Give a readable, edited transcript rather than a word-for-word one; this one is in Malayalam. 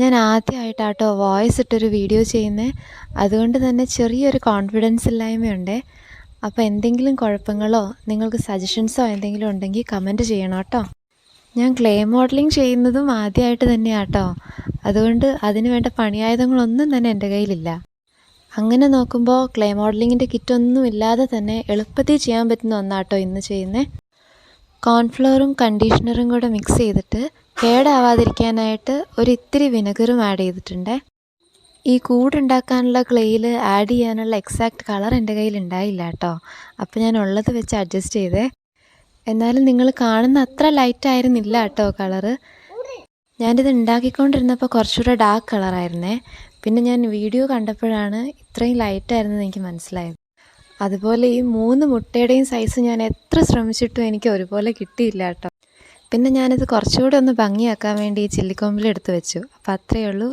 ഞാൻ ആദ്യമായിട്ടാട്ടോ വോയിസ് ഇട്ടൊരു വീഡിയോ ചെയ്യുന്നത്. അതുകൊണ്ട് തന്നെ ചെറിയൊരു കോൺഫിഡൻസ് ഇല്ലായ്മയുണ്ട്. അപ്പോൾ എന്തെങ്കിലും കുഴപ്പങ്ങളോ നിങ്ങൾക്ക് സജഷൻസോ എന്തെങ്കിലും ഉണ്ടെങ്കിൽ കമൻറ്റ് ചെയ്യണം കേട്ടോ. ഞാൻ ക്ലേ മോഡലിംഗ് ചെയ്യുന്നതും ആദ്യമായിട്ട് തന്നെയാണ് കേട്ടോ. അതുകൊണ്ട് അതിന് വേണ്ട പണിയായുധങ്ങളൊന്നും തന്നെ എൻ്റെ കയ്യിലില്ല. അങ്ങനെ നോക്കുമ്പോൾ ക്ലേ മോഡലിങ്ങിൻ്റെ കിറ്റൊന്നും ഇല്ലാതെ തന്നെ എളുപ്പത്തിൽ ചെയ്യാൻ പറ്റുന്ന ഒന്നാട്ടോ ഇന്ന് ചെയ്യുന്നത്. കോൺഫ്ലവറും കണ്ടീഷണറും കൂടെ മിക്സ് ചെയ്തിട്ട് കേടാവാതിരിക്കാനായിട്ട് ഒരിത്തിരി വിനെഗറും ആഡ് ചെയ്തിട്ടുണ്ട്. ഈ കൂടുണ്ടാക്കാനുള്ള ക്ലേയിൽ ആഡ് ചെയ്യാനുള്ള എക്സാക്റ്റ് കളർ എൻ്റെ കയ്യിൽ ഉണ്ടായില്ല കേട്ടോ. അപ്പോൾ ഞാൻ ഉള്ളത് വെച്ച് അഡ്ജസ്റ്റ് ചെയ്തേ. എന്നാലും നിങ്ങൾ കാണുന്ന അത്ര ലൈറ്റ് ആയിരുന്നില്ല കേട്ടോ കളറ്. ഞാനിത് ഉണ്ടാക്കിക്കൊണ്ടിരുന്നപ്പോൾ കുറച്ചുകൂടെ ഡാർക്ക് കളറായിരുന്നേ. പിന്നെ ഞാൻ വീഡിയോ കണ്ടപ്പോഴാണ് ഇത്രയും ലൈറ്റായിരുന്നെന്ന് എനിക്ക് മനസ്സിലായത്. അതുപോലെ ഈ 3 മുട്ടയുടെയും സൈസ് ഞാൻ എത്ര ശ്രമിച്ചിട്ടും എനിക്ക് ഒരുപോലെ കിട്ടിയില്ല കേട്ടോ. പിന്നെ ഞാനിത് കുറച്ചുകൂടെ ഒന്ന് ഭംഗിയാക്കാൻ വേണ്ടി ഈ ചില്ലിക്കൊമ്പിലെടുത്ത് വെച്ചു. അപ്പോൾ അത്രയേ ഉള്ളൂ.